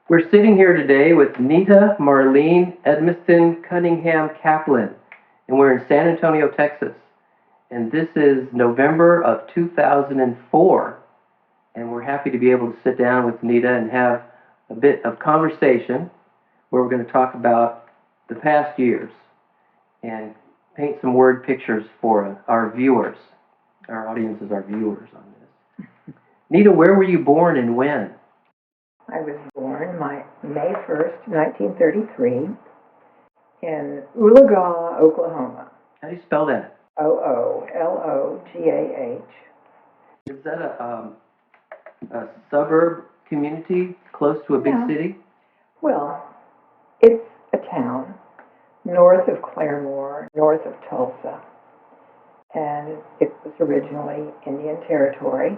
We're sitting here today with Nita, Marlene, Edmiston, Cunningham, Kaplan, and we're in San Antonio, Texas. And this is November of 2004, and we're happy to be able to sit down with Nita and have a bit of conversation where we're going to talk about the past years and paint some word pictures for our viewers. Our audience is our viewers on this. Nita, where were you born and when? I was born May 1st, 1933, in Oologah, Oklahoma. How do you spell that? Oologah. Is that a suburb community close to a big city? Well, it's a town north of Claremore, north of Tulsa, and it was originally Indian territory,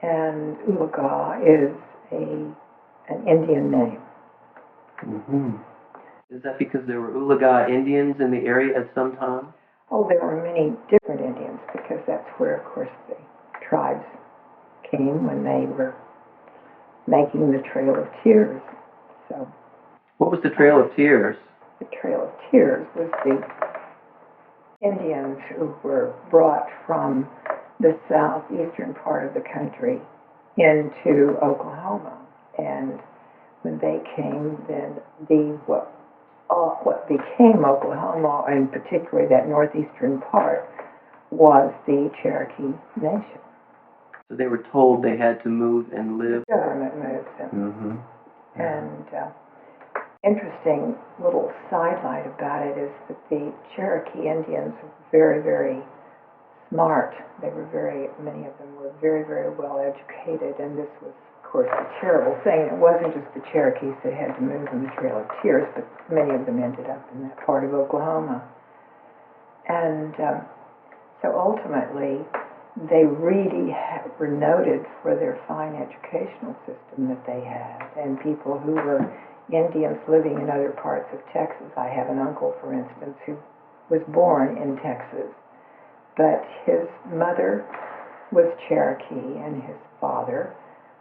and Oologah is an Indian name. Mm-hmm. Is that because there were Oologah Indians in the area at some time? Oh, there were many different Indians because that's where, of course, the tribes came when they were making the Trail of Tears. So, what was the Trail of Tears? The Trail of Tears was the Indians who were brought from the southeastern part of the country into Oklahoma, and when they came, then what became Oklahoma, and particularly that northeastern part, was the Cherokee Nation. So they were told they had to move and live? The government moved them. Mm-hmm. Yeah. And interesting little sidelight about it is that the Cherokee Indians were very, very smart. Many of them were very, very well educated, and this was, of course, a terrible thing. It wasn't just the Cherokees that had to move on the Trail of Tears, but many of them ended up in that part of Oklahoma. And so ultimately, they really were noted for their fine educational system that they had, and people who were Indians living in other parts of Texas. I have an uncle, for instance, who was born in Texas, but his mother was Cherokee and his father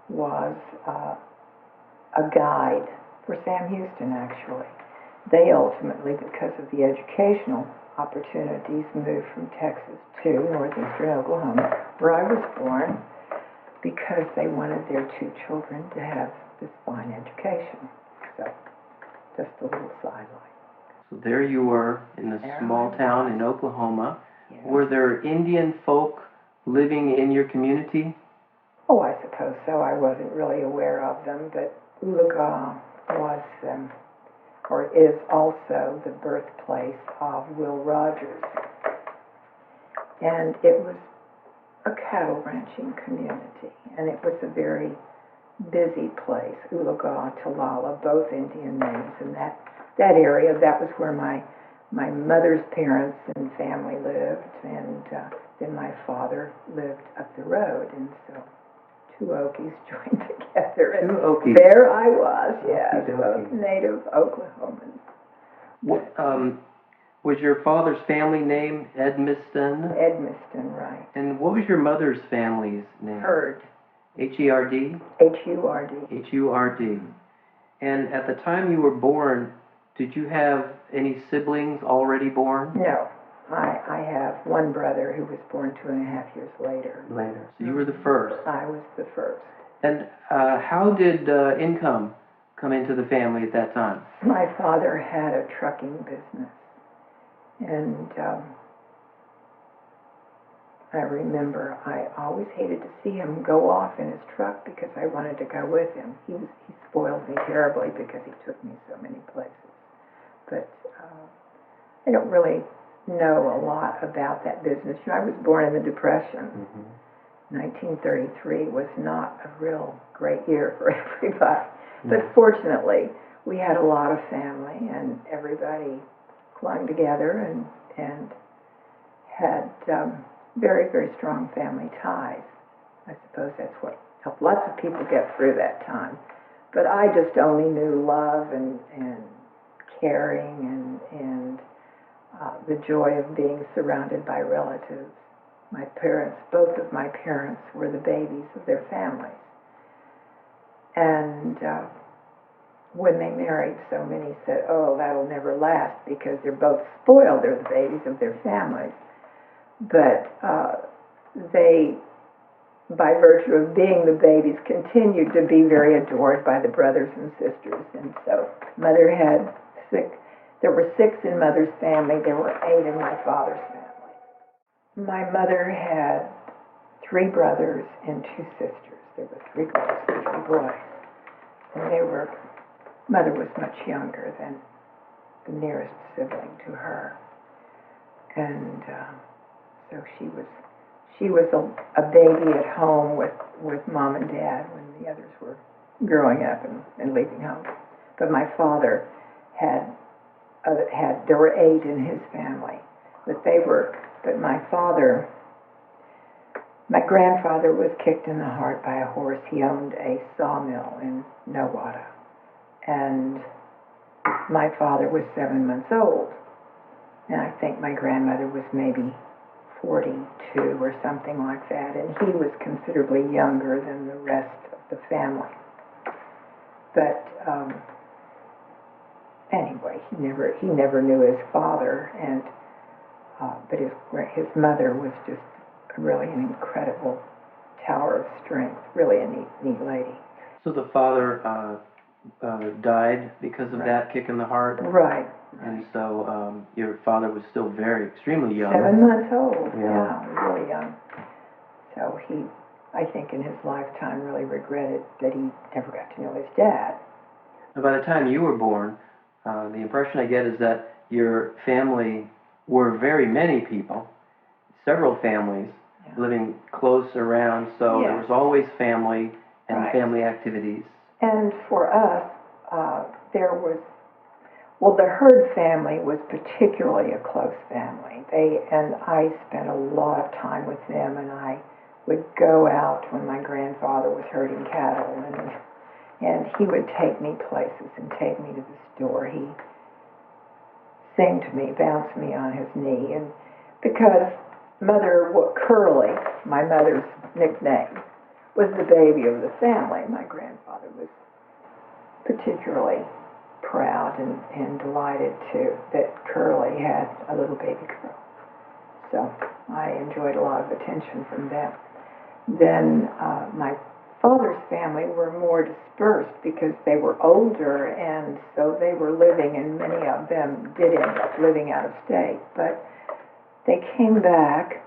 was a guide for Sam Houston, actually. They ultimately, because of the educational opportunities, moved from Texas to northeastern Oklahoma, where I was born, because they wanted their two children to have this fine education. So, just a little sidelight. So there you were in this small town in Oklahoma. Yes. Were there Indian folk living in your community? Oh, I suppose so. I wasn't really aware of them, but Oologah was, or is also the birthplace of Will Rogers. And it was a cattle ranching community, and it was a very busy place. Oologah, Talala, both Indian names, and that area, that was where my mother's parents and family lived, and then my father lived up the road, and so two Okies joined together, and there I was, yes, both native Oklahomans. What, was your father's family name Edmiston? Edmiston, right. And what was your mother's family's name? Hurd. H-E-R-D? H-U-R-D. H-U-R-D. And at the time you were born, did you have any siblings already born? No. I have one brother who was born 2.5 years later. So you were the first. I was the first. And how did income come into the family at that time? My father had a trucking business. And I remember I always hated to see him go off in his truck because I wanted to go with him. He spoiled me terribly because he took me so many places. But I don't really know a lot about that business. I was born in the Depression. Mm-hmm. 1933 was not a real great year for everybody. Mm-hmm. But fortunately, we had a lot of family, and everybody clung together and had very, very strong family ties. I suppose that's what helped lots of people get through that time. But I just only knew love and caring and the joy of being surrounded by relatives. My parents, both of my parents, were the babies of their families. And when they married, so many said, oh, that'll never last because they're both spoiled. They're the babies of their families. But they, by virtue of being the babies, continued to be very adored by the brothers and sisters. And so Mother had there were 6 in Mother's family. There were 8 in my father's family. My mother had 3 brothers and 2 sisters. There were 3 girls and 3 boys. And Mother was much younger than the nearest sibling to her. And so she was a baby at home with Mom and Dad when the others were growing up and leaving home. But my father there were 8 in his family. But my grandfather was kicked in the heart by a horse. He owned a sawmill in Nowata. And my father was 7 months old. And I think my grandmother was maybe 42 or something like that. And he was considerably younger than the rest of the family. But anyway, he never knew his father. And but his mother was just really an incredible tower of strength. Really a neat lady. So the father died because of that kick in the heart? Right. And so your father was still extremely young. 7 months old, Yeah. Really young. So he, I think in his lifetime, really regretted that he never got to know his dad. Now, by the time you were born, the impression I get is that your family were very many people, several families, living close around, so there was always family and family activities. And for us, there was, the Hurd family was particularly a close family. And I spent a lot of time with them, and I would go out when my grandfather was herding cattle, and he would take me places and take me to the store. He'd sing to me, bounce me on his knee, and because Curly, my mother's nickname, was the baby of the family, my grandfather was particularly proud and delighted that Curly had a little baby girl. So I enjoyed a lot of attention from them. Then my father's family were more dispersed because they were older, and so they were living, and many of them did end up living out of state. But they came back.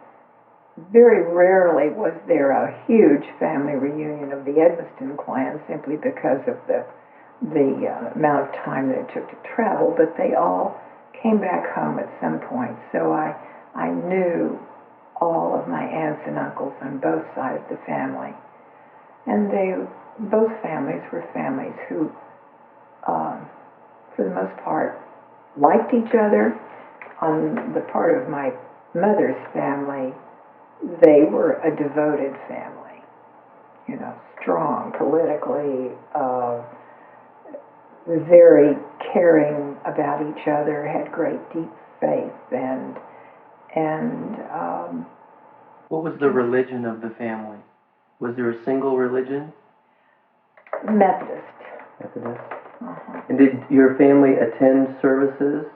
Very rarely was there a huge family reunion of the Edmiston clan, simply because of the amount of time that it took to travel, but they all came back home at some point. So I knew all of my aunts and uncles on both sides of the family. And both families were families who, for the most part, liked each other. On the part of my mother's family, they were a devoted family, strong politically, very caring about each other, had great deep faith, and what was the religion of the family? Was there a single religion? Methodist. Methodist. Uh-huh. And did your family attend services?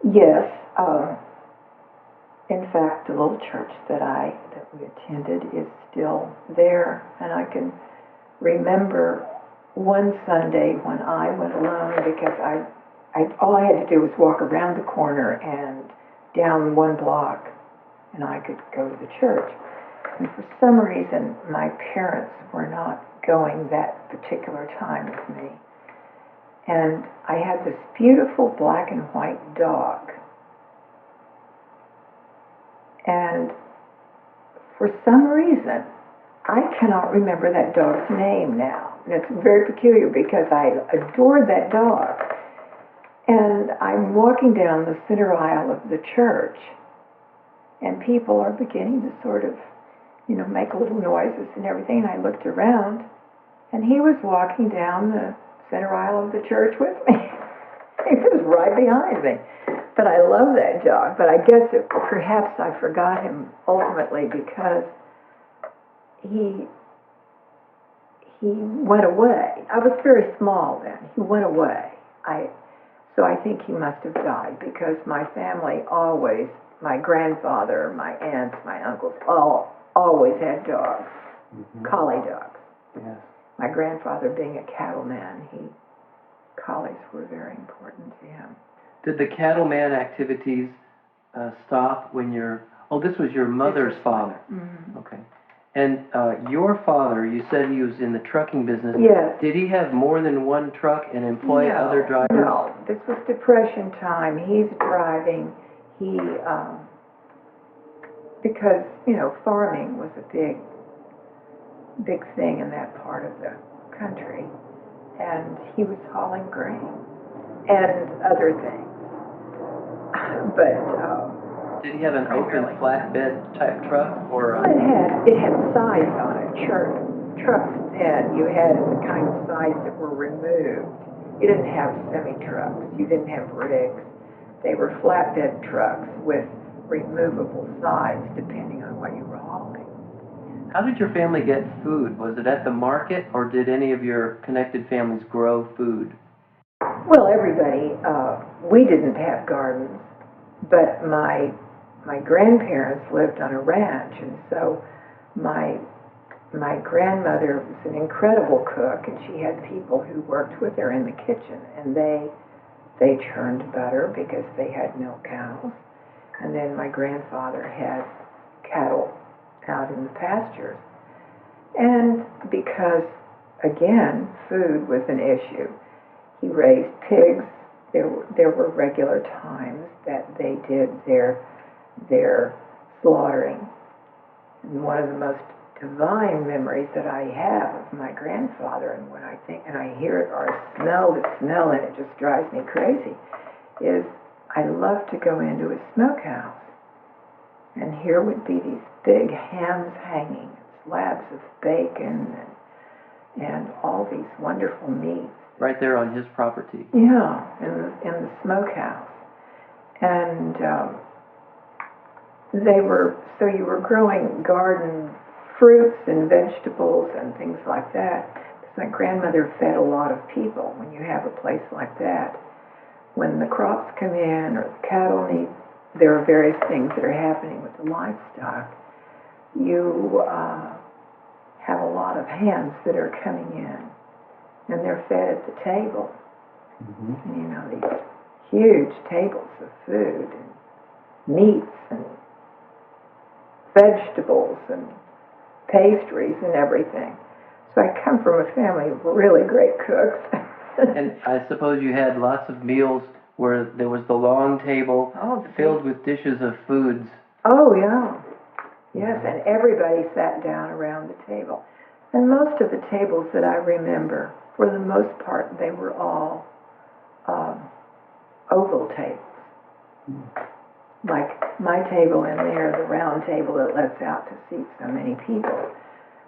Yes. In fact, the little church that we attended is still there, and I can remember one Sunday when I went alone, because all I had to do was walk around the corner and down one block, and I could go to the church. And for some reason, my parents were not going that particular time with me. And I had this beautiful black and white dog. And for some reason, I cannot remember that dog's name now. And it's very peculiar because I adored that dog. And I'm walking down the center aisle of the church, and people are beginning to sort of, make little noises and everything. And I looked around, and he was walking down the center aisle of the church with me. He was right behind me. But I love that dog. But I guess perhaps I forgot him ultimately because he he went away. I was very small then. He went away. So I think he must have died because my family always, my grandfather, my aunts, my uncles, always had dogs, collie dogs. Yes. My grandfather being a cattleman, collies were very important to him. Did the cattleman activities stop when this was your mother's father? Mm-hmm. Okay. And your father, you said he was in the trucking business. Yes. Did he have more than one truck and employ other drivers? No, this was Depression time. He's driving. Because, farming was a big thing in that part of the country. And he was hauling grain and other things. But, did he have an open flatbed type truck or? It had sides on it. Trucks then, you had the kind of sides that were removed. You didn't have semi-trucks. You didn't have rigs. They were flatbed trucks with removable sides depending on what you were hauling. How did your family get food? Was it at the market or did any of your connected families grow food? Well, everybody, we didn't have gardens, but my grandparents lived on a ranch, and so my grandmother was an incredible cook, and she had people who worked with her in the kitchen, and they churned butter because they had milk cows, and then my grandfather had cattle out in the pastures, and because, again, food was an issue, he raised pigs. There were regular times that they did their slaughtering. And one of the most divine memories that I have of my grandfather, and when I think and I hear it or smell the smell, and it just drives me crazy, is I love to go into a smokehouse, and here would be these big hams hanging, slabs of bacon, and all these wonderful meats. Right there on his property. Yeah, in the smokehouse. And you were growing garden fruits and vegetables and things like that. Because my grandmother fed a lot of people when you have a place like that. When the crops come in or the cattle there are various things that are happening with the livestock. You have a lot of hands that are coming in. And they're fed at the table. Mm-hmm. And, these huge tables of food and meats and vegetables and pastries and everything. So I come from a family of really great cooks. And I suppose you had lots of meals where there was the long table filled with dishes of foods. Oh, yeah. Yes, and everybody sat down around the table. And most of the tables that I remember, for the most part, they were all oval tables. Like my table in there, the round table that lets out to seat so many people,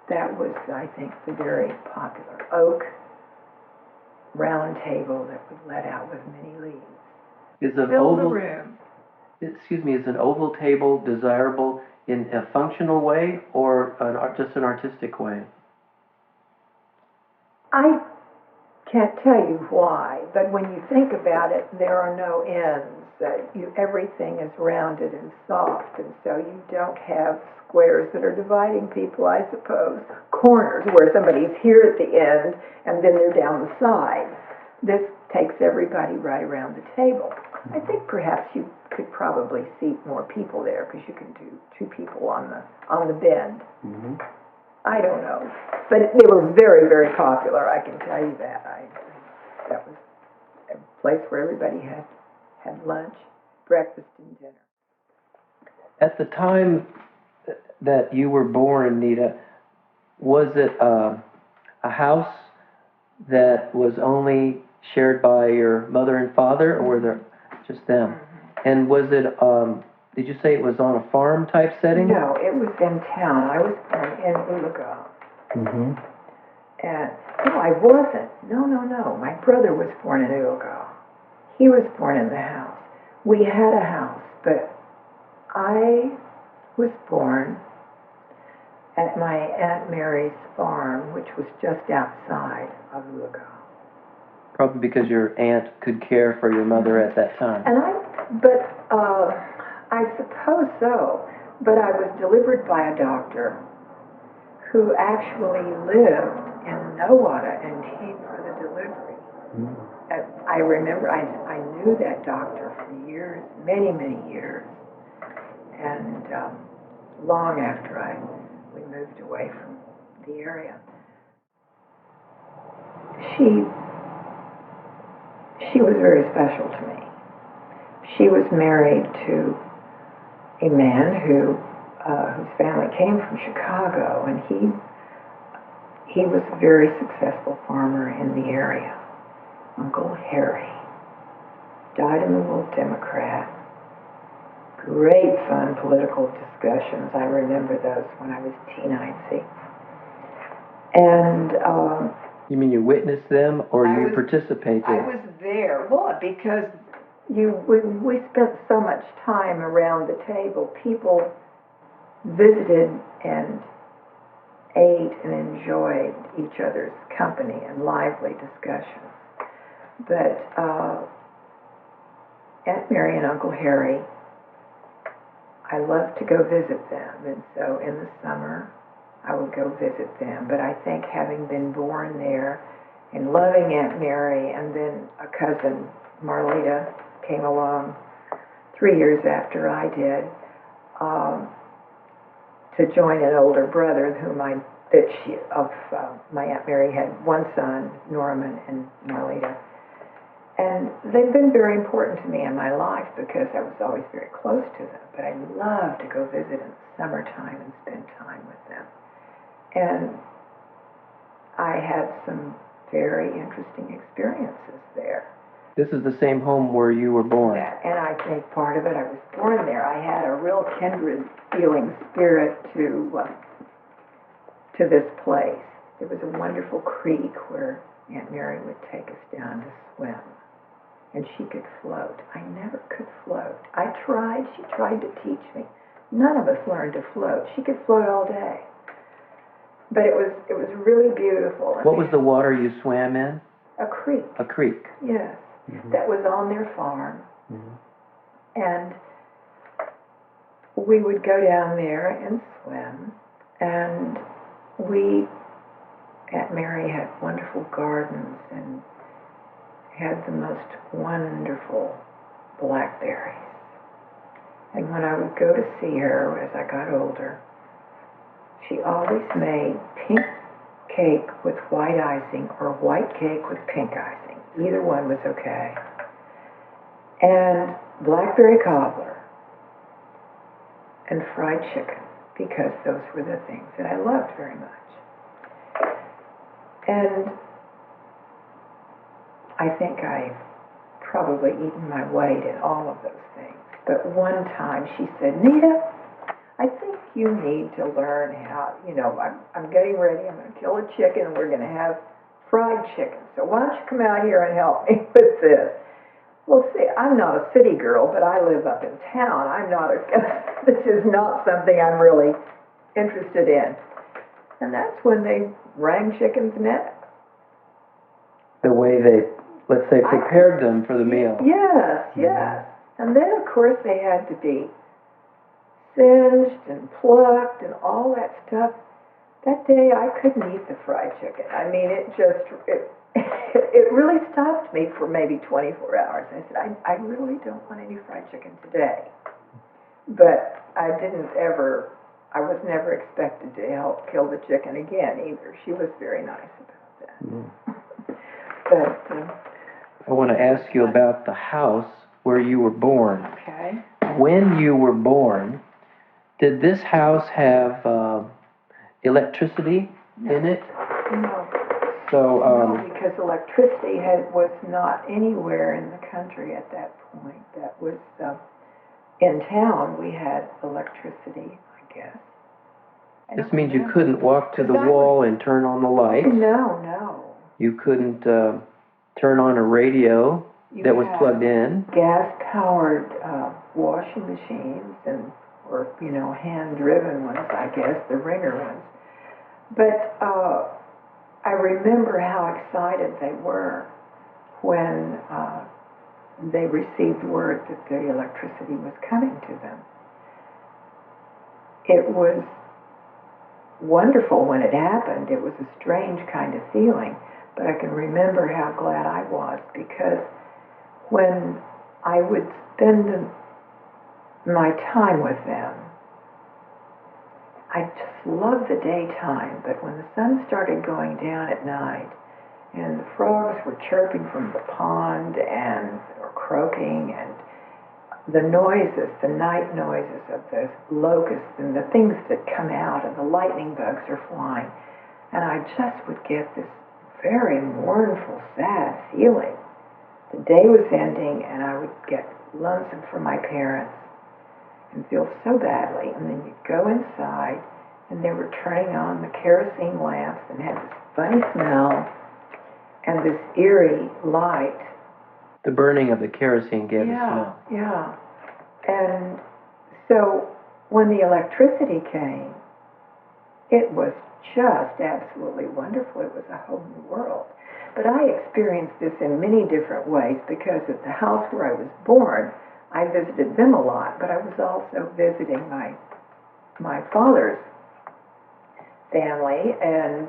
that was, I think, the very popular oak round table that would let out with many leaves. Is an oval table desirable in a functional way or just an artistic way? I can't tell you why, but when you think about it, there are no ends. Everything is rounded and soft, and so you don't have squares that are dividing people, I suppose. Corners where somebody's here at the end, and then they're down the side. This takes everybody right around the table. I think perhaps you could probably seat more people there, because you can do two people on the bend. Mm-hmm. I don't know. But they were very, very popular, I can tell you that. That was a place where everybody had lunch, breakfast, and dinner. At the time that you were born, Nita, was it a house that was only shared by your mother and father, or were there just them? Mm-hmm. And was it, did you say it was on a farm type setting? No, it was in town. I was born in Uluga. Mm-hmm. And, no, I wasn't. No. My brother was born in Uluga. He was born in the house. We had a house, but I was born at my Aunt Mary's farm, which was just outside of Lugo. Probably because your aunt could care for your mother at that time. And I suppose so, but I was delivered by a doctor who actually lived in Nowata and came for the delivery. I remember, I knew that doctor for years, many, many years, and long after we moved away from the area. She was very special to me. She was married to a man whose family came from Chicago, and he was a very successful farmer in the area. Uncle Harry. Dyed-in-the-wool Democrat. Great fun political discussions. I remember those when I was teen-icy. And you mean you witnessed them, or you participated? I was there. Well, because we spent so much time around the table. People visited and ate and enjoyed each other's company and lively discussions. But Aunt Mary and Uncle Harry, I loved to go visit them, and so in the summer I would go visit them. But I think having been born there and loving Aunt Mary, and then a cousin, Marlene, came along 3 years after I did, to join an older brother whom my Aunt Mary had one son, Norman, and Marlene. And they've been very important to me in my life because I was always very close to them. But I love to go visit in the summertime and spend time with them. And I had some very interesting experiences there. This is the same home where you were born. And I think part of it, I was born there. I had a real kindred feeling spirit to this place. There was a wonderful creek where Aunt Mary would take us down to swim. And she could float. I never could float. I tried. She tried to teach me. None of us learned to float. She could float all day. But it was really beautiful. What was the water you swam in? A creek. A creek. Yes. Mm-hmm. That was on their farm. Mm-hmm. And we would go down there and swim. And Aunt Mary had wonderful gardens and had the most wonderful blackberries. And when I would go to see her as I got older, she always made pink cake with white icing or white cake with pink icing. Either one was okay. And blackberry cobbler and fried chicken, because those were the things that I loved very much. And I think I've probably eaten my weight in all of those things. But one time she said, Nita, I think you need to learn how, I'm getting ready, I'm going to kill a chicken and we're going to have fried chicken. So why don't you come out here and help me with this? Well, see, I'm not a city girl, but I live up in town. This is not something I'm really interested in. And that's when they rang chicken's neck. The way they, let's say, prepared them for the meal. Yes, yes. And then, of course, they had to be singed and plucked and all that stuff. That day, I couldn't eat the fried chicken. I mean, it really stopped me for maybe 24 hours. I said, I really don't want any fried chicken today. But I was never expected to help kill the chicken again either. She was very nice about that. Mm. But I want to ask you about the house where you were born. Okay. When you were born, did this house have electricity in it? No. So, no, because electricity was not anywhere in the country at that point. That was in town. We had electricity, I guess. This means you couldn't walk to the wall and turn on the lights. No. You couldn't turn on a radio that was plugged in. Gas-powered washing machines or hand-driven ones, I guess, the Ringer ones. But I remember how excited they were when they received word that the electricity was coming to them. It was wonderful when it happened. It was a strange kind of feeling, but I can remember how glad I was, because when I would spend my time with them, I just loved the daytime, but when the sun started going down at night and the frogs were chirping from the pond and or croaking, and the noises, the night noises of the locusts and the things that come out, and the lightning bugs are flying, and I just would get this very mournful, sad feeling. The day was ending, and I would get lonesome for my parents and feel so badly. And then you'd go inside, and they were turning on the kerosene lamps and had this funny smell and this eerie light. The burning of the kerosene gave a smell. Yeah. And so when the electricity came, it was just absolutely wonderful. It was a whole new world. But I experienced this in many different ways, because at the house where I was born, I visited them a lot, but I was also visiting my father's family, and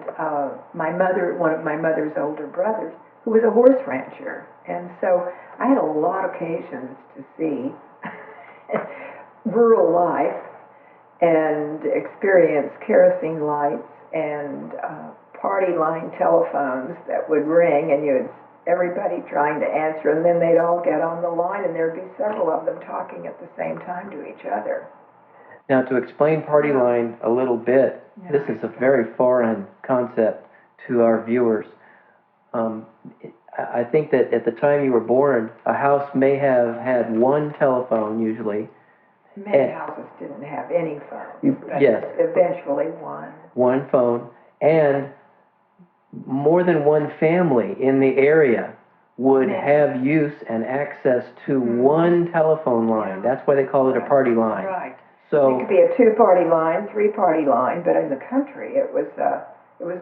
one of my mother's older brothers, who was a horse rancher. And so I had a lot of occasions to see rural life and experience kerosene lights and party line telephones that would ring, and everybody trying to answer, and then they'd all get on the line, and there'd be several of them talking at the same time to each other. Now, to explain party line a little bit, this is a very foreign concept to our viewers. I think that at the time you were born, a house may have had one telephone usually. Many houses didn't have any phones, but yes, eventually one. One phone, and more than one family in the area would have use and access to one telephone line. That's why they call it a party line. Right. So it could be a 2-party line, 3-party line, but in the country it was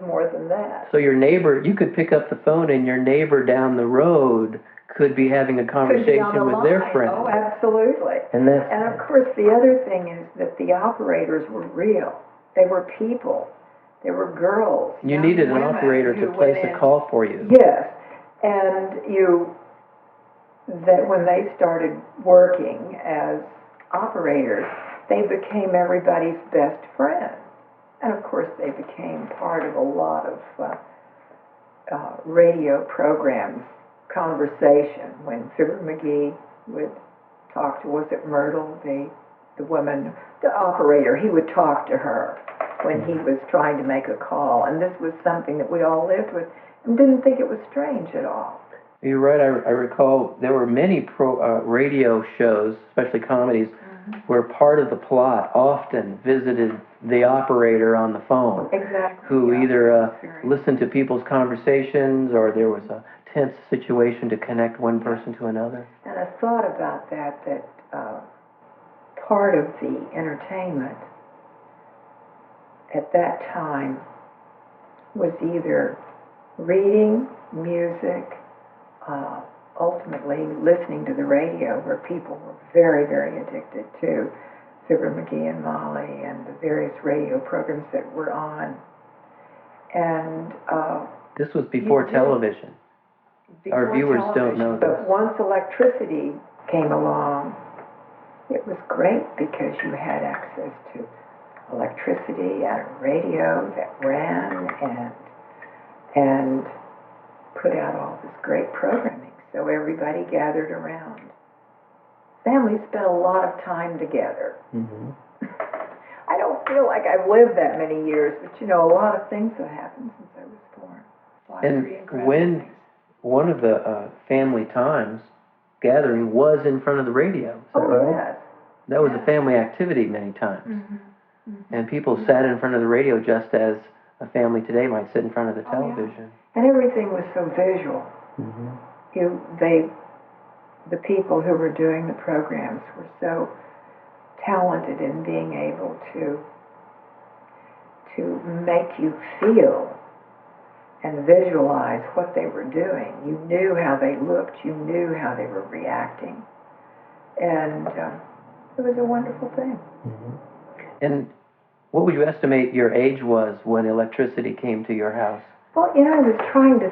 more than that. So your neighbor, you could pick up the phone, and your neighbor down the road could be having a conversation with their friend. Oh, absolutely. And of course, the other thing is that the operators were real. They were people. They were girls. You needed an operator to place a call for you. Yes, and that when they started working as operators, they became everybody's best friend. And of course, they became part of a lot of radio programs, conversation, when Fibber McGee would talk to, was it Myrtle, the woman, the operator, he would talk to her when he was trying to make a call. And this was something that we all lived with and didn't think it was strange at all. You're right. I recall there were many radio shows, especially comedies, where part of the plot often visited the operator on the phone. Exactly. Who either listened to people's conversations, or there was a tense situation to connect one person to another. And I thought about that part of the entertainment at that time was either reading, music, ultimately listening to the radio, where people were very, very addicted to Fibber McGee and Molly and the various radio programs that were on. And this was before television. Our viewers don't know this. But once electricity came along, it was great, because you had access to electricity and a radio that ran and put out all this great programming. So everybody gathered around. Families spent a lot of time together. Mm-hmm. I don't feel like I've lived that many years, but a lot of things have happened since I was born. And when one of the family times gathering was in front of the radio, is that right? Yes. That was a family activity many times. Mm-hmm. Mm-hmm. And people sat in front of the radio just as a family today might sit in front of the television. And everything was so visual. Mm-hmm. The people who were doing the programs were so talented in being able to make you feel and visualize what they were doing. You knew how they looked, you knew how they were reacting. And it was a wonderful thing. Mm-hmm. And what would you estimate your age was when electricity came to your house? Well, you know, I was trying to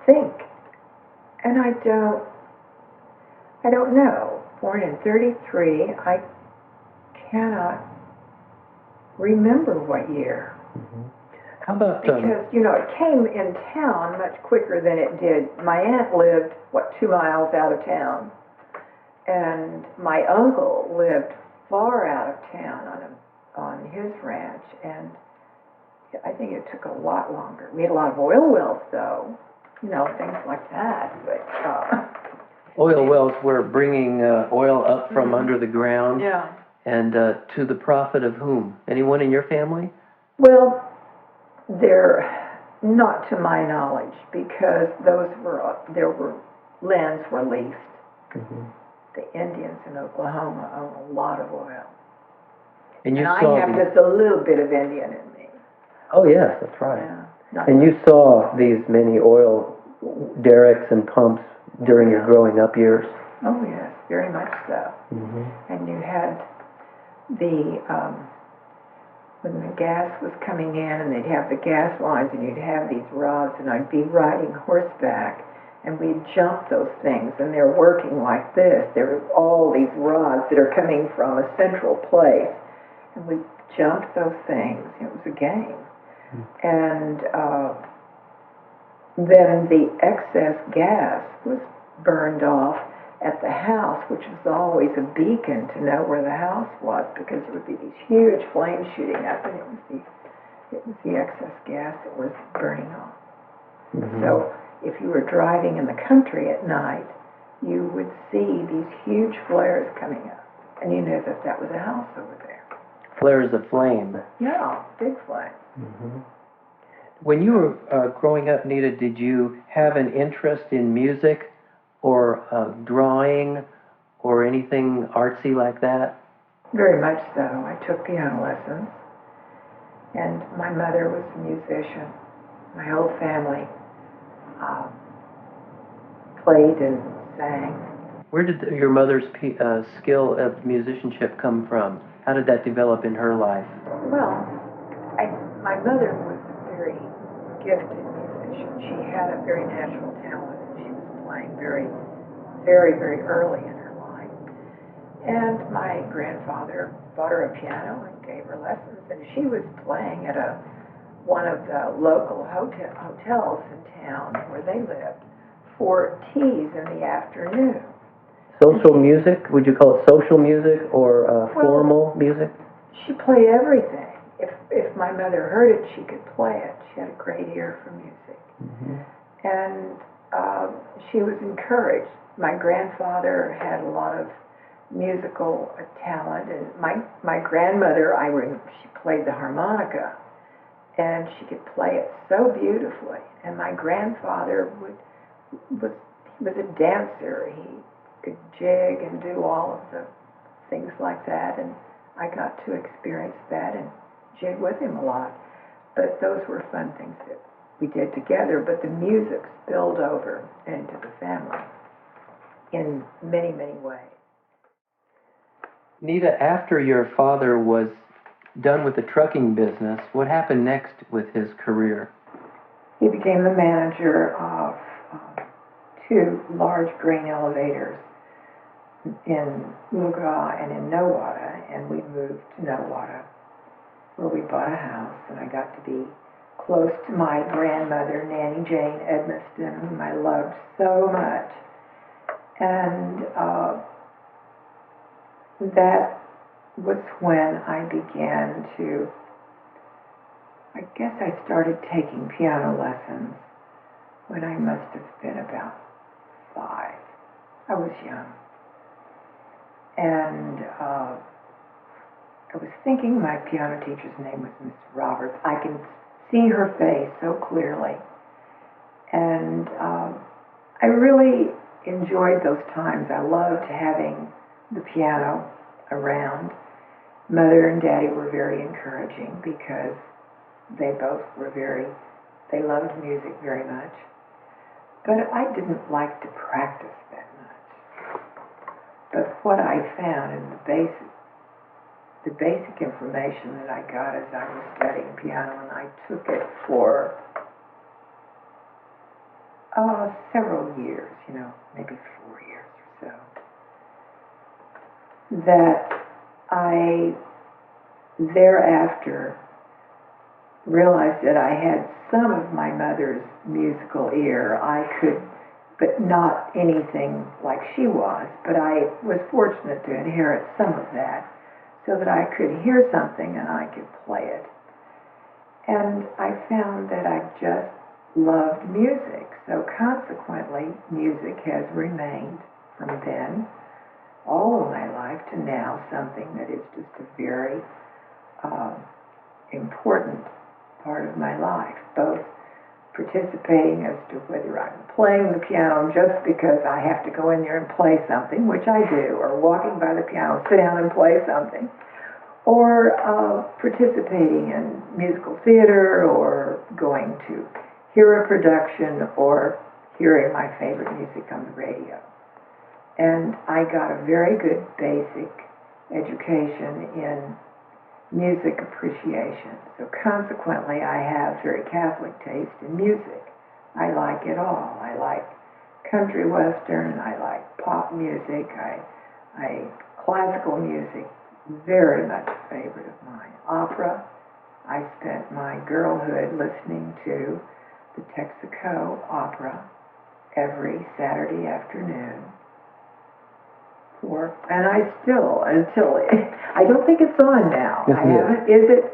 think, and I don't know. Born in 33, I cannot remember what year. Mm-hmm. How about... Because, you know, it came in town much quicker than it did. My aunt lived, 2 miles out of town. And my uncle lived far out of town on his ranch. And I think it took a lot longer. We had a lot of oil wells, though. You know, things like that. But oil wells were bringing oil up from under the ground. Yeah. And to the profit of whom? Anyone in your family? Well, not to my knowledge, because lands were leased. Mm-hmm. The Indians in Oklahoma own a lot of oil. And I have just a little bit of Indian in me. Oh, yes, that's right. Yeah, and you saw these many oil derricks and pumps during your growing up years? Oh, yes, very much so. Mm-hmm. And you had when the gas was coming in, and they'd have the gas lines, and you'd have these rods, and I'd be riding horseback, and we'd jump those things, and they're working like this. There are all these rods that are coming from a central place, and we jumped those things. It was a game. Mm-hmm. And then the excess gas was burned off at the house, which was always a beacon to know where the house was, because there would be these huge flames shooting up, and it was the excess gas that was burning off. Mm-hmm. So if you were driving in the country at night, you would see these huge flares coming up, and you knew that that was a house over there. Flares of flame. Yeah, big flames. Mm-hmm. When you were growing up, Nita, did you have an interest in music or drawing or anything artsy like that? Very much so. I took piano lessons, and my mother was a musician. My whole family played and sang. Where did your mother's skill of musicianship come from? How did that develop in her life? Well, my mother was a very gifted musician. She had a very natural talent, and she was playing very, very, very early in her life. And my grandfather bought her a piano and gave her lessons, and she was playing at one of the local hotels in town where they lived for teas in the afternoon. Social music? Would you call it social music or formal music? She played everything. If my mother heard it, she could play it. She had a great ear for music. Mm-hmm. And she was encouraged. My grandfather had a lot of musical talent, and my grandmother, she played the harmonica, and she could play it so beautifully. And my grandfather was a dancer. He could jig and do all of the things like that, and I got to experience that and jig with him a lot. But those were fun things that we did together, but the music spilled over into the family in many, many ways. Nita, after your father was done with the trucking business, what happened next with his career? He became the manager of 2 large grain elevators in Muga and in Nowata, and we moved to Nowata, where we bought a house, and I got to be close to my grandmother, Nanny Jane Edmiston, whom I loved so much. And that was when I began I guess I started taking piano lessons when I must have been about 5. I was young. And I was thinking my piano teacher's name was Miss Roberts. I can see her face so clearly. And I really enjoyed those times. I loved having the piano around. Mother and Daddy were very encouraging because They both were they loved music very much. But I didn't like to practice that much. But what I found in the basic information that I got as I was studying piano, and I took it for several years, maybe 4 years or so, that I thereafter realized that I had some of my mother's musical ear. I could, but not anything like she was, but I was fortunate to inherit some of that so that I could hear something and I could play it. And I found that I just loved music. So consequently, music has remained from then, all of my life, to now something that is just a very important part of my life, both participating as to whether I'm playing the piano just because I have to go in there and play something, which I do, or walking by the piano, sit down and play something, or participating in musical theater, or going to hear a production, or hearing my favorite music on the radio. And I got a very good basic education in music appreciation. So consequently, I have very Catholic taste in music. I like it all. I like country western, I like pop music, I classical music, very much a favorite of mine. Opera, I spent my girlhood listening to the Texaco Opera every Saturday afternoon. And I still, I don't think it's on now. Yes, I haven't, is it?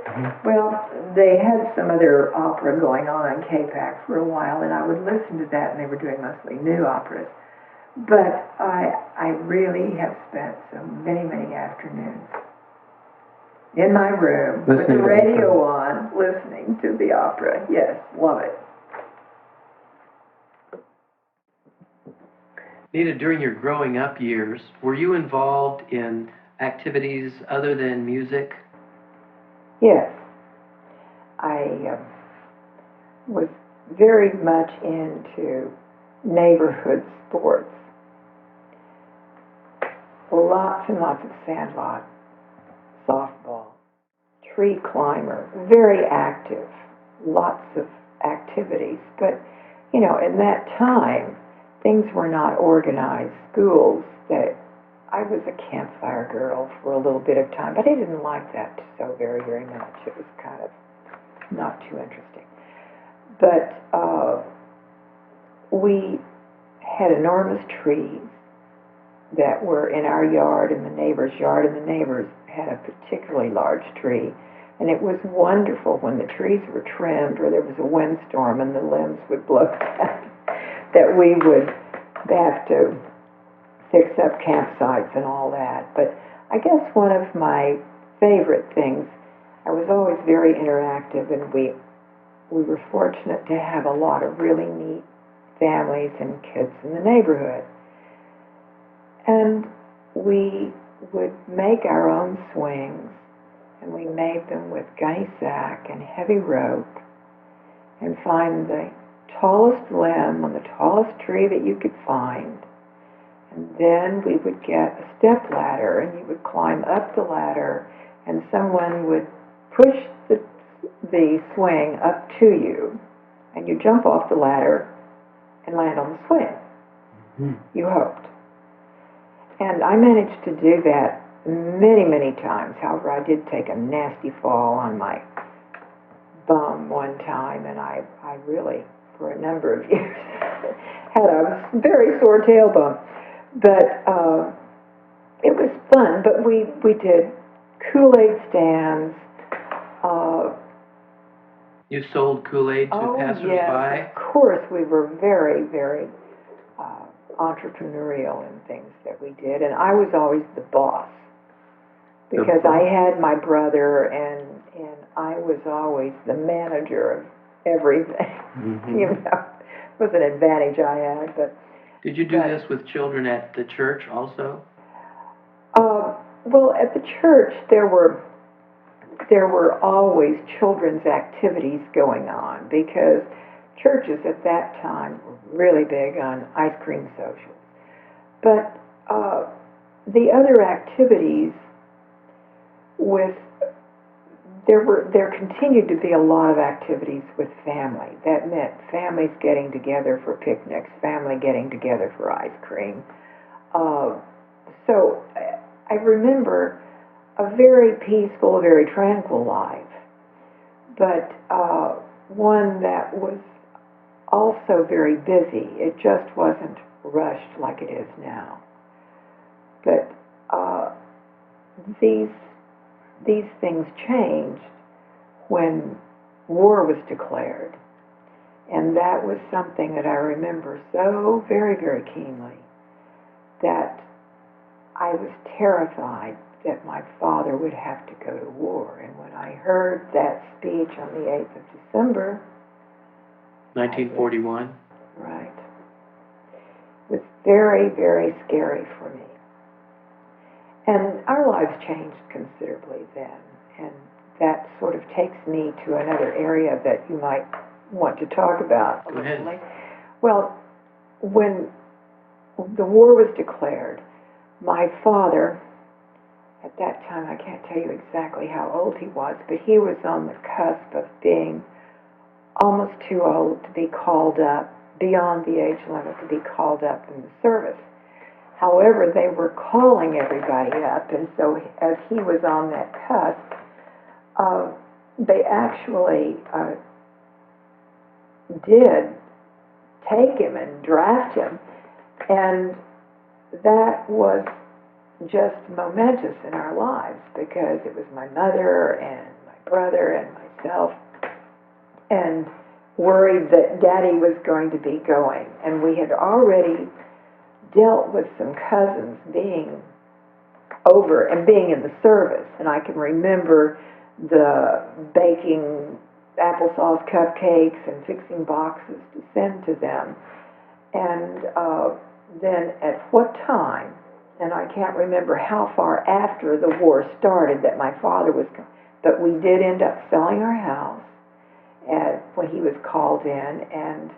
Well, they had some other opera going on KPAC for a while, and I would listen to that, and they were doing mostly new operas. But I really have spent so many, many afternoons in my room with the radio on, listening to the opera. Yes, love it. Nita, during your growing up years, were you involved in activities other than music? Yes. I was very much into neighborhood sports. Lots and lots of sandlot, softball, tree climber, very active, lots of activities. But, in that time, things were not organized. Schools, that I was a campfire girl for a little bit of time, but I didn't like that so very, very much. It was kind of not too interesting. But we had enormous trees that were in our yard, in the neighbor's yard, and the neighbors had a particularly large tree. And it was wonderful when the trees were trimmed or there was a windstorm and the limbs would blow down, that we would have to fix up campsites and all that. But I guess one of my favorite things, I was always very interactive, and we were fortunate to have a lot of really neat families and kids in the neighborhood. And we would make our own swings, and we made them with gunny sack and heavy rope, and find the tallest limb on the tallest tree that you could find. And then we would get a step ladder, and you would climb up the ladder, and someone would push the swing up to you, and you jump off the ladder and land on the swing. Mm-hmm. You hoped. And I managed to do that many, many times. However, I did take a nasty fall on my bum one time, and I really, for a number of years, had a very sore tailbone. But it was fun. But we did Kool-Aid stands. You sold Kool-Aid to passersby? Yes, of course. We were very, very entrepreneurial in things that we did, and I was always the boss because I had my brother, and I was always the manager of everything. Mm-hmm. It was an advantage I had. But did you do this with children at the church also? Well, at the church there were there were always children's activities going on because churches at that time were really big on ice cream socials. But the other activities there continued to be a lot of activities with family. That meant families getting together for picnics, family getting together for ice cream. So I remember a very peaceful, very tranquil life, but one that was also very busy. It just wasn't rushed like it is now. But these things changed when war was declared. And that was something that I remember so very, very keenly, that I was terrified that my father would have to go to war. And when I heard that speech on the 8th of December... 1941? Right. It was very, very scary for me. And our lives changed considerably then, and that sort of takes me to another area that you might want to talk about. Go ahead. Well, when the war was declared, my father, at that time, I can't tell you exactly how old he was, but he was on the cusp of being almost too old to be called up, beyond the age limit to be called up in the service. However, they were calling everybody up, and so as he was on that cusp, they actually did take him and draft him, and that was just momentous in our lives because it was my mother and my brother and myself, and worried that Daddy was going to be going, and we had already dealt with some cousins being over and being in the service, and I can remember the baking applesauce cupcakes and fixing boxes to send to them. And then at what time, and I can't remember how far after the war started that my father was, but we did end up selling our house when he was called in, and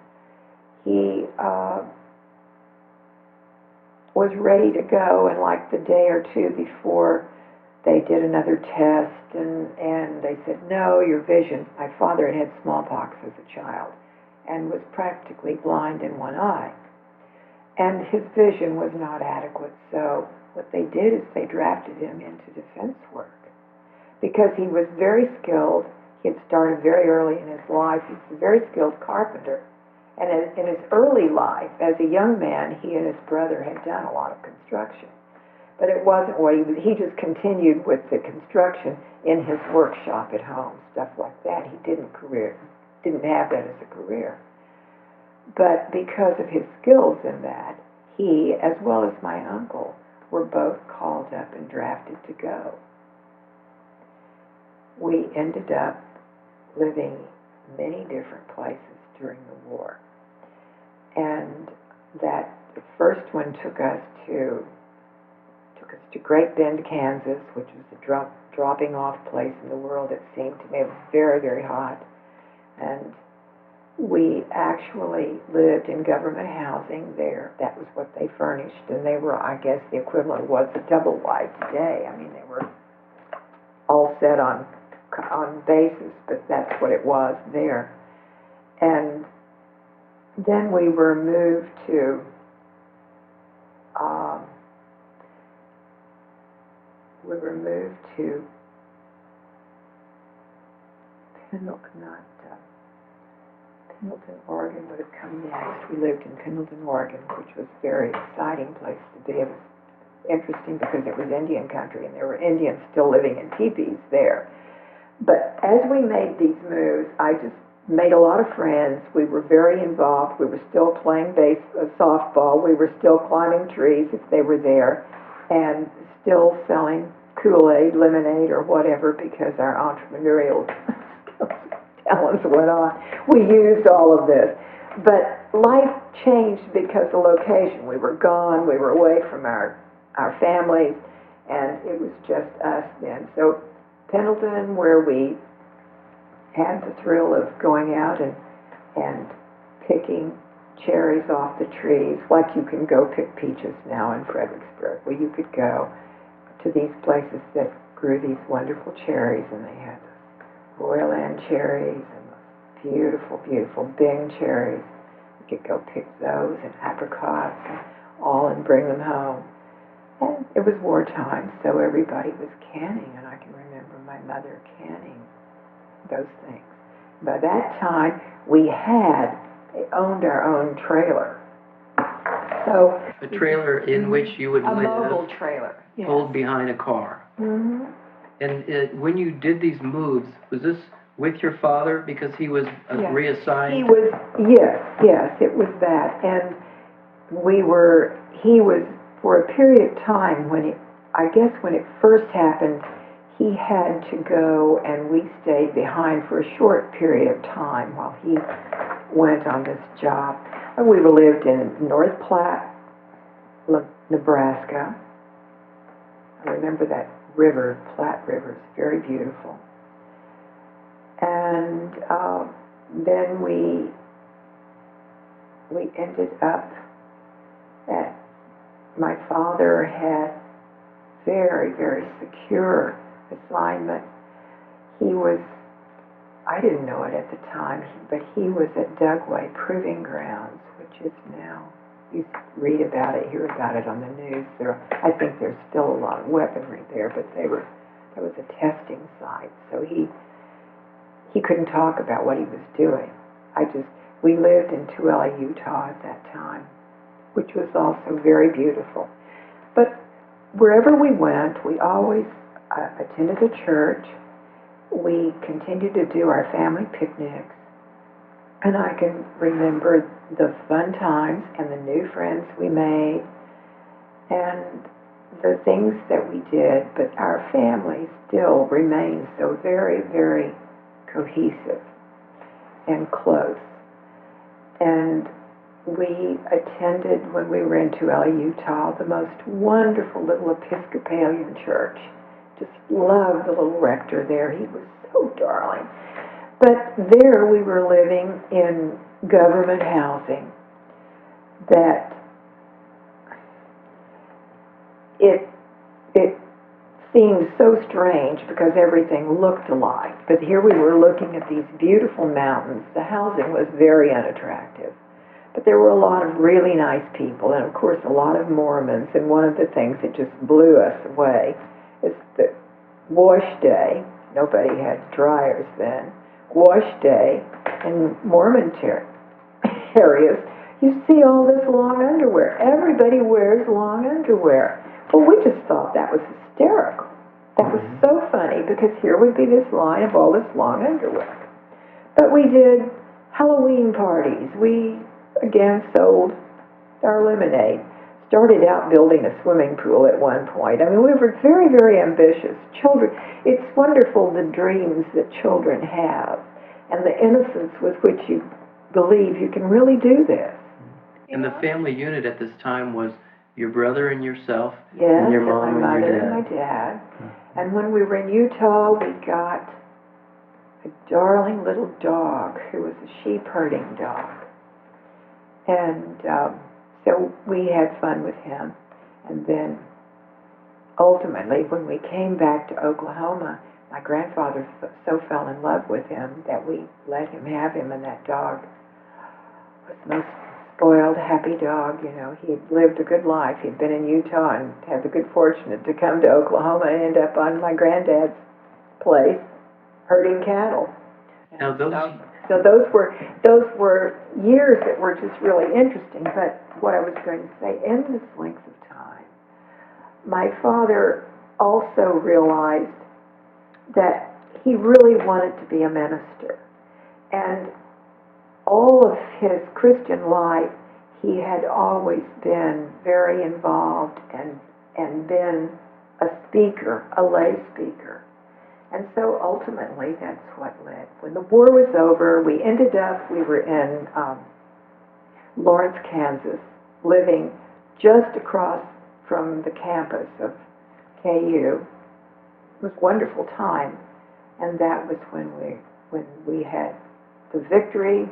he was ready to go, and like the day or two before, they did another test, and they said, no, your vision. My father had had smallpox as a child and was practically blind in one eye, and his vision was not adequate. So what they did is they drafted him into defense work because he was very skilled. He had started very early in his life. He was a very skilled carpenter. And in his early life, as a young man, he and his brother had done a lot of construction. But it wasn't what he just continued with the construction in his workshop at home, stuff like that. He didn't have that as a career. But because of his skills in that, he, as well as my uncle, were both called up and drafted to go. We ended up living many different places during the war. And that the first one took us to Great Bend, Kansas, which was the dropping off place in the world. It seemed to me it was very, very hot. And we actually lived in government housing there. That was what they furnished. And they were, I guess, the equivalent was a double wide today. I mean, they were all set on bases, but that's what it was there. And then we were moved to Pendleton, Oregon would have come next. We lived in Pendleton, Oregon, which was a very exciting place to be. It was interesting because it was Indian country and there were Indians still living in teepees there. But as we made these moves, I just made a lot of friends. We were very involved. We were still playing softball. We were still climbing trees if they were there, and still selling Kool-Aid, lemonade, or whatever because our entrepreneurial talents went on. We used all of this. But life changed because of location. We were gone. We were away from our families, and it was just us then. So Pendleton, where we had the thrill of going out and picking cherries off the trees, like you can go pick peaches now in Fredericksburg. Well, you could go to these places that grew these wonderful cherries, and they had Royal Ann cherries and beautiful, beautiful Bing cherries. You could go pick those and apricots and all and bring them home. And it was wartime, so everybody was canning, and I can remember my mother canning those things. By that time, we owned our own trailer. So A trailer in which you would a live, mobile trailer, yes. pulled behind a car. Mm-hmm. And when you did these moves, was this with your father because he was Yes. reassigned? He was, yes, it was that. And he was, for a period of time, when it first happened, he had to go and we stayed behind for a short period of time while he went on this job. And we lived in North Platte, Nebraska. I remember that river, Platte River, is very beautiful. And then we ended up at, my father had very, very secure assignment. I didn't know it at the time, but he was at Dugway Proving Grounds, which is now, you read about it, hear about it on the news. I think there's still a lot of weaponry there, but there was a testing site, so he couldn't talk about what he was doing. We lived in Tooele, Utah at that time, which was also very beautiful. But wherever we went, we always attended a church. We continued to do our family picnics. And I can remember the fun times and the new friends we made and the things that we did. But our family still remained so very, very cohesive and close. And we attended, when we were in Tooele, Utah, the most wonderful little Episcopalian church. Just loved the little rector there. He was so darling. But there we were living in government housing that it seemed so strange because everything looked alike. But here we were looking at these beautiful mountains. The housing was very unattractive. But there were a lot of really nice people, and of course a lot of Mormons. And one of the things that just blew us away is that wash day, nobody had dryers then, wash day in Mormon areas, you see all this long underwear. Everybody wears long underwear. Well, we just thought that was hysterical. That was so funny because here would be this line of all this long underwear. But we did Halloween parties. We, again, sold our lemonade. Started out building a swimming pool at one point. I mean, we were very, very ambitious. Children, it's wonderful the dreams that children have and the innocence with which you believe you can really do this. And the family unit at this time was your brother and yourself, yes, and your mom and your dad. And my dad. And when we were in Utah, we got a darling little dog who was a sheep herding dog. And so we had fun with him. And then ultimately, when we came back to Oklahoma, my grandfather so fell in love with him that we let him have him, and that dog was the most spoiled, happy dog. You know, he had lived a good life. He'd been in Utah and had the good fortune to come to Oklahoma and end up on my granddad's place herding cattle. now So those were years that were just really interesting. But what I was going to say, in this length of time, my father also realized that he really wanted to be a minister. And all of his Christian life, he had always been very involved and been a speaker, a lay speaker. And so ultimately, that's what led. When the war was over, we were in Lawrence, Kansas, living just across from the campus of KU. was a wonderful time. And that was when we had the victory.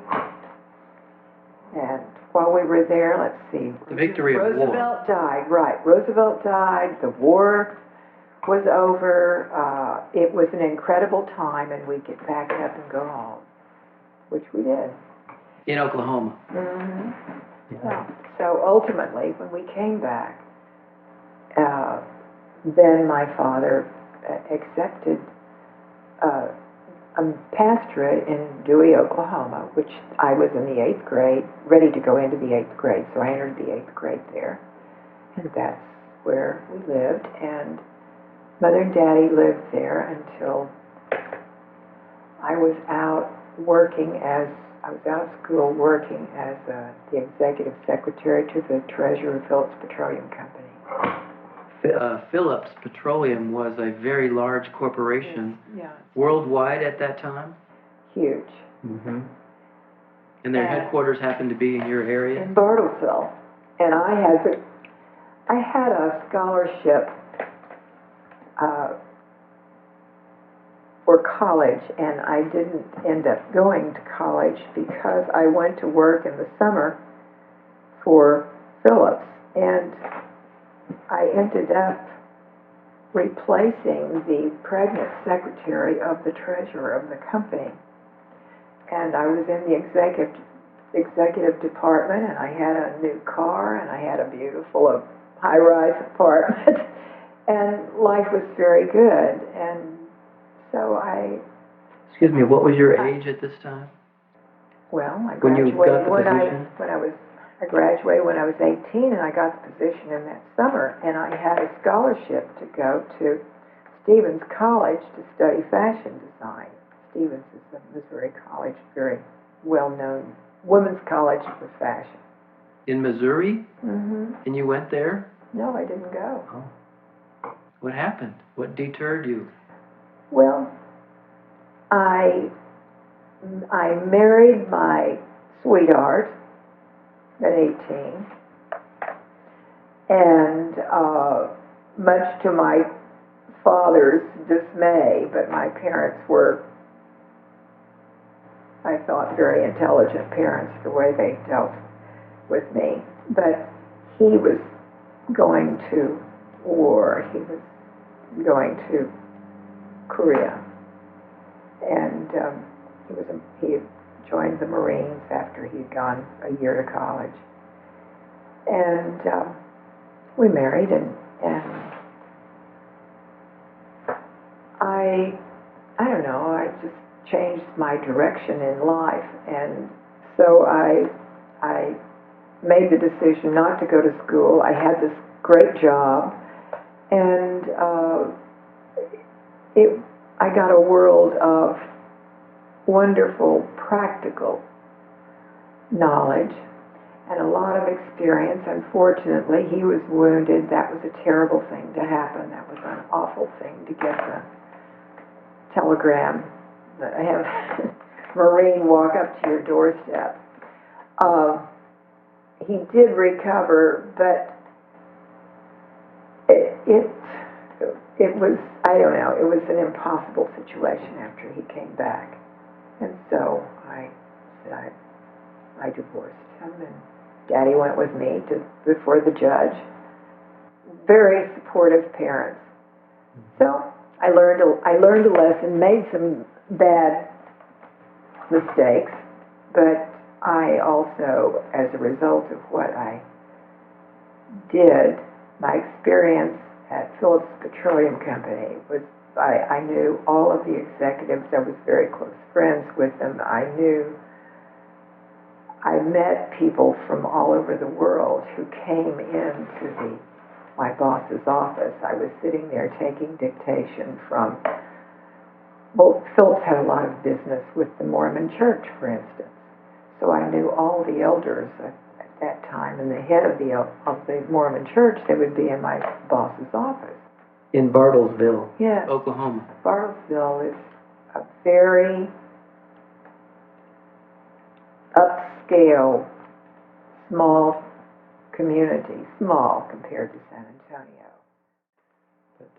And while we were there, let's see. The victory of war. Roosevelt died, right. Roosevelt died. The war was over. It was an incredible time, and we could pack it up and go home, which we did. In Oklahoma. Mm-hmm. Yeah. So ultimately, when we came back, then my father accepted a pastorate in Dewey, Oklahoma, which I was in the 8th grade, ready to go into the 8th grade, so I entered the 8th grade there. And that's where we lived, and Mother and Daddy lived there until I was out of school working as the executive secretary to the treasurer of Phillips Petroleum Company. Phillips Petroleum was a very large corporation. Yeah. Worldwide at that time? Huge. Mm-hmm. And their headquarters happened to be in your area? In Bartlesville. And I had a scholarship for college, and I didn't end up going to college because I went to work in the summer for Phillips, and I ended up replacing the pregnant secretary of the treasurer of the company. And I was in the executive department, and I had a new car, and I had a beautiful high-rise apartment, and life was very good. And so Excuse me, what was your age at this time? Well, I when you got the position? I graduated when I was 18, and I got the position in that summer, and I had a scholarship to go to Stevens College to study fashion design. Stevens is a Missouri college, very well-known women's college for fashion. In Missouri? Mm-hmm. And you went there? No, I didn't go. Oh. What happened? What deterred you? Well, I married my sweetheart at 18, and much to my father's dismay, but my parents were, I thought, very intelligent parents, the way they dealt with me. But he was going to war. He was going to Korea, and he had joined the Marines after he had gone a year to college, and we married, and I don't know, I just changed my direction in life, and so I made the decision not to go to school. I had this great job, and I got a world of wonderful practical knowledge and a lot of experience. Unfortunately, he was wounded. That was a terrible thing to happen. That was an awful thing to get the telegram that I have Marine walk up to your doorstep. He did recover, but it was, I don't know, it was an impossible situation after he came back. And so I said I divorced him, and Daddy went with me before the judge. Very supportive parents. So I learned a lesson, made some bad mistakes, but I also, as a result of what I did, my experience at Phillips Petroleum Company was, I knew all of the executives. I was very close friends with them. I met people from all over the world who came into my boss's office. I was sitting there taking dictation from, well, Phillips had a lot of business with the Mormon church, for instance. So I knew all the elders at that time, and the head of the Mormon church, they would be in my boss's office. In Bartlesville, yes. Oklahoma. Bartlesville is a very upscale, small community, small compared to San Antonio. But,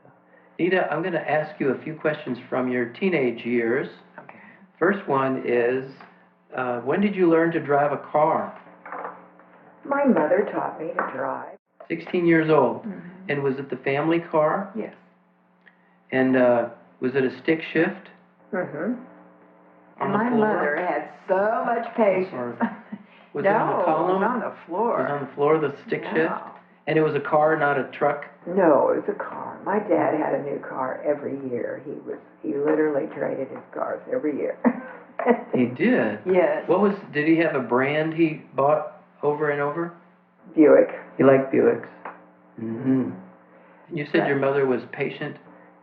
Nita, I'm going to ask you a few questions from your teenage years. Okay. First one is, when did you learn to drive a car? My mother taught me to drive. 16 years old. Mm-hmm. And was it the family car? Yes. And was it a stick shift? Mm-hmm. On My the floor? mother had so much patience. Or was No, it on the column? it was on the floor. It was on the floor, the stick shift? And it was a car, not a truck? No, it was a car. My dad had a new car every year. He literally traded his cars every year. He did? Yes. Did he have a brand he bought over and over? Buick. He liked Buicks. Mm-hmm. You said your mother was patient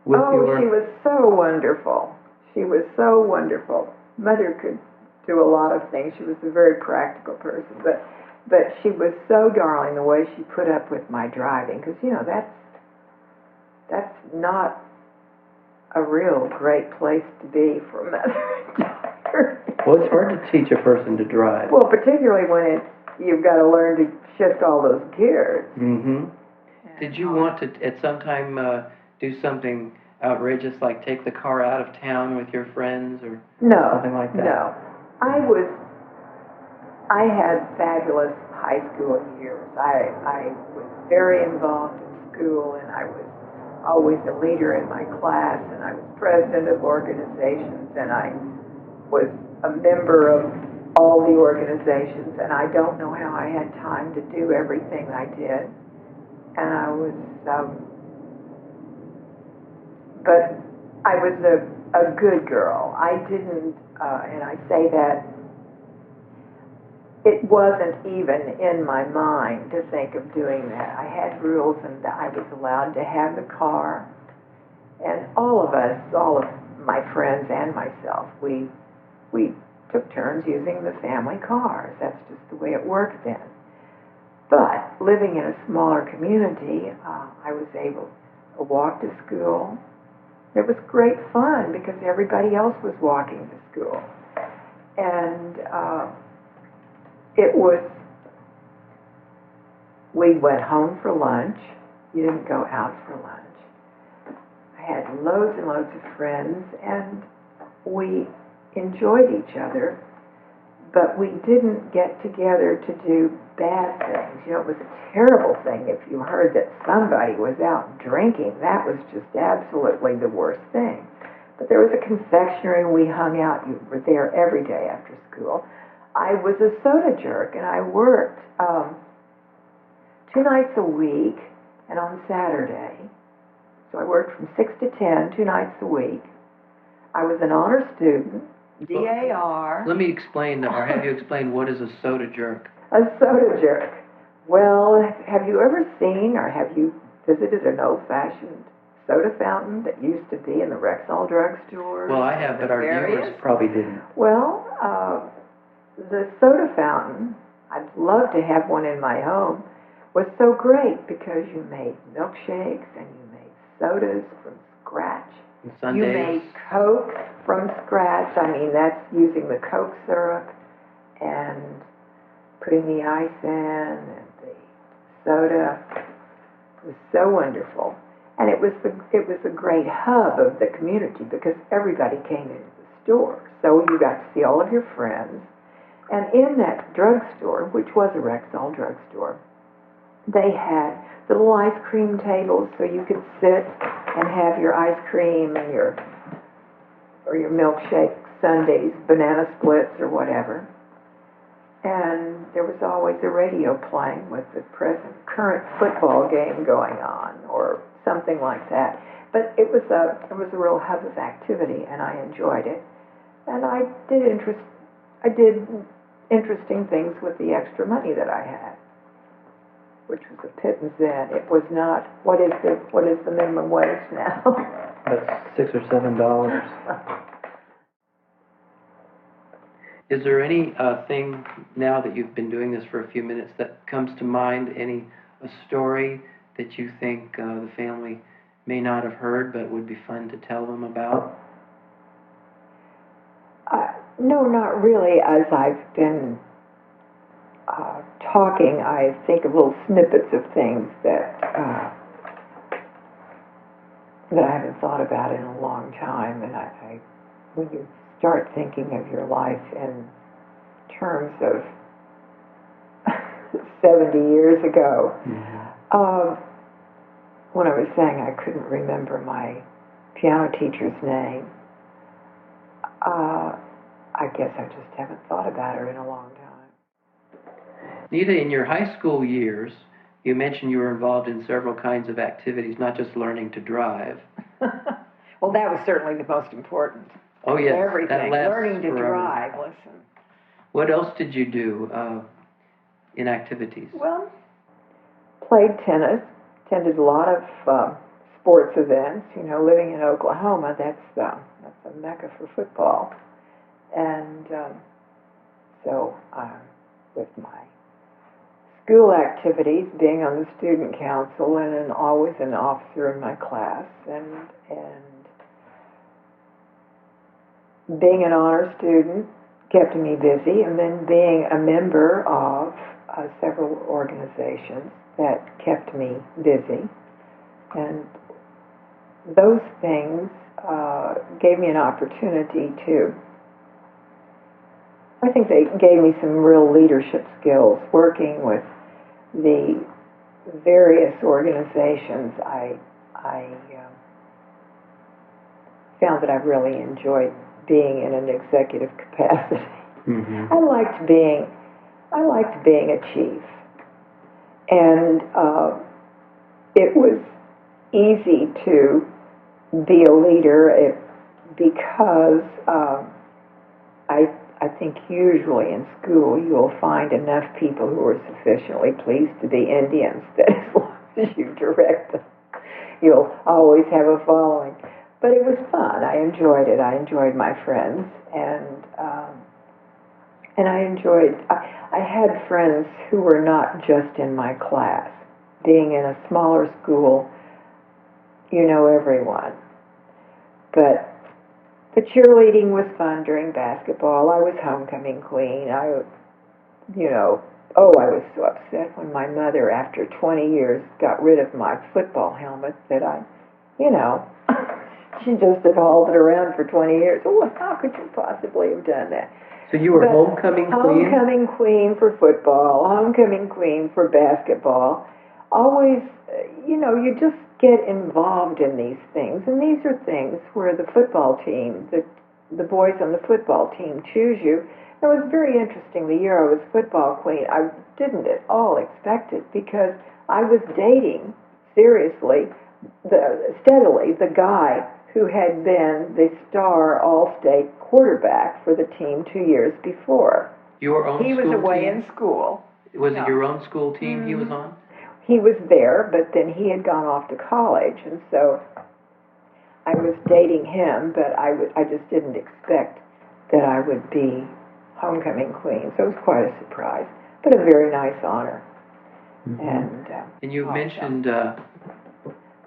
with your... Oh, she was so wonderful. She was so wonderful. Mother could do a lot of things. She was a very practical person, but she was so darling the way she put up with my driving, because that's not a real great place to be for a mother and daughter. Well, it's hard to teach a person to drive. Well, particularly when you've got to learn to shift all those gears. Mm-hmm. Did you want to at some time do something outrageous, like take the car out of town with your friends or something like that? No. I had fabulous high school years. I was very involved in school, and I was always a leader in my class, and I was president of organizations, and I was a member of all the organizations, and I don't know how I had time to do everything I did. And I was, but I was a good girl. I didn't, and I say that it wasn't even in my mind to think of doing that. I had rules, and I was allowed to have the car. And all of us, all of my friends and myself, we took turns using the family cars. That's just the way it worked then. But living in a smaller community, I was able to walk to school. It was great fun because everybody else was walking to school. And we went home for lunch. You didn't go out for lunch. I had loads and loads of friends, and we enjoyed each other, but we didn't get together to do bad things. You know, it was a terrible thing if you heard that somebody was out drinking. That was just absolutely the worst thing. But there was a confectionery, and we hung out. You were there every day after school. I was a soda jerk, and I worked 2 nights a week and on Saturday. So I worked from 6 to 10, 2 nights a week. I was an honor student, DAR. Let me explain, or have you explain, what is a soda jerk? A soda jerk. Well, have you ever seen or have you visited an old-fashioned soda fountain that used to be in the Rexall drugstore? Well, I have, but our viewers probably didn't. Well, the soda fountain, I'd love to have one in my home, was so great because you made milkshakes and you made sodas from scratch. Sundays. You made Coke from scratch. I mean, that's using the Coke syrup and putting the ice in and the soda. It was so wonderful. And it was a great hub of the community because everybody came into the store. So you got to see all of your friends. And in that drugstore, which was a Rexall drugstore, they had little ice cream tables so you could sit and have your ice cream and your milkshake sundaes, banana splits or whatever. And there was always a radio playing with the current football game going on or something like that. But it was a real hub of activity, and I enjoyed it. And I did interesting things with the extra money that I had, which was a pittance then. It was not, what is the minimum wage now? That's $6 or $7. Is there any thing now that you've been doing this for a few minutes that comes to mind, a story that you think the family may not have heard but would be fun to tell them about? No, not really. As I've been talking, I think of little snippets of things that that I haven't thought about in a long time. And when you start thinking of your life in terms of 70 years ago, when I was saying I couldn't remember my piano teacher's name, I guess I just haven't thought about her in a long time. Nita, in your high school years, you mentioned you were involved in several kinds of activities, not just learning to drive. Well, that was certainly the most important. Oh, yes. Everything. Learning to forever. drive, listen. What else did you do in activities? Well, played tennis, attended a lot of sports events. You know, living in Oklahoma, that's a mecca for football. And so with my school activities, being on the student council and always an officer in my class, and being an honor student kept me busy, and then being a member of several organizations that kept me busy. And those things gave me an opportunity to, I think they gave me some real leadership skills working with the various organizations. I found that I really enjoyed being in an executive capacity. Mm-hmm. I liked being a chief, and it was easy to be a leader because I think usually in school you'll find enough people who are sufficiently pleased to be Indians that as long as you direct them, you'll always have a following. But it was fun. I enjoyed it. I enjoyed my friends, and I had friends who were not just in my class. Being in a smaller school, you know everyone. But the cheerleading was fun during basketball. I was homecoming queen. I was so upset when my mother, after 20 years, got rid of my football helmet that she just had hauled it around for 20 years. Oh, how could you possibly have done that? So you were homecoming queen? Homecoming queen for football, homecoming queen for basketball. Always, you just get involved in these things. And these are things where the football team, the boys on the football team choose you. It was very interesting. The year I was football queen, I didn't at all expect it because I was dating, seriously, steadily, the guy who had been the star All-State quarterback for the team 2 years before. Your own school team? He was away in school. Was it your own school team he was on? He was there, but then he had gone off to college, and so I was dating him, but I just didn't expect that I would be homecoming queen. So it was quite a surprise, but a very nice honor. Mm-hmm. And you mentioned the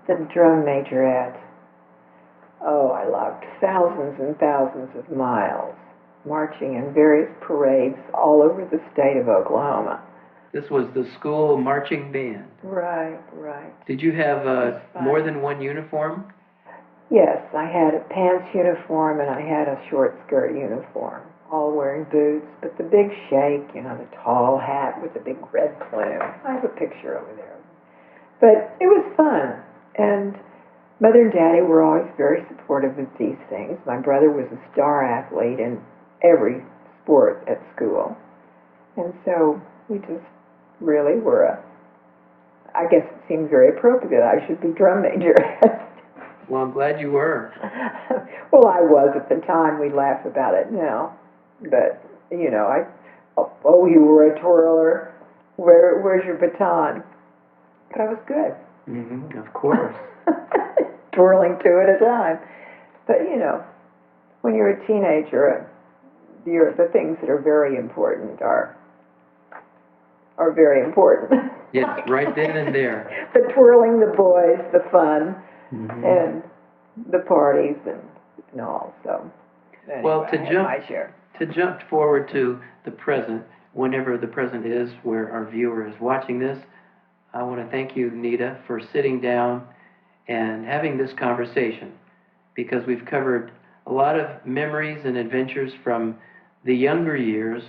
drum majorette. Oh, I loved thousands and thousands of miles marching in various parades all over the state of Oklahoma. This was the school marching band. Right. Did you have more than one uniform? Yes, I had a pants uniform and I had a short skirt uniform, all wearing boots, but the big shake, the tall hat with the big red plume. I have a picture over there. But it was fun, and Mother and Daddy were always very supportive of these things. My brother was a star athlete in every sport at school, and so we just really were I guess it seemed very appropriate that I should be drum major. Well, I'm glad you were. Well, I was at the time. We laugh about it now. But, you were a twirler. Where's your baton? But I was good. Mm-hmm, of course. Twirling two at a time. But, when you're a teenager, the things that are very important are very important. Yes, right then and there. The twirling, the boys, the fun, mm-hmm. and the parties and all. So, anyway, well, to jump forward to the present, whenever the present is, where our viewer is watching this, I want to thank you, Nita, for sitting down and having this conversation, because we've covered a lot of memories and adventures from the younger years,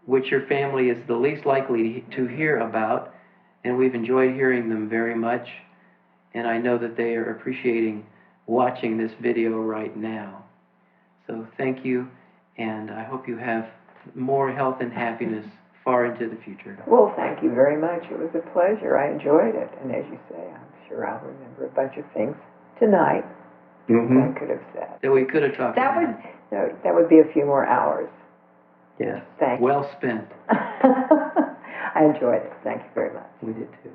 which your family is the least likely to hear about, and we've enjoyed hearing them very much, and I know that they are appreciating watching this video right now. So thank you, and I hope you have more health and happiness far into the future. Well, thank you very much. It was a pleasure. I enjoyed it. And as you say, I'm sure I'll remember a bunch of things tonight I could have said. That we could have talked about. That would be a few more hours. Yes. Thank you. Well spent. I enjoyed it. Thank you very much. We did too.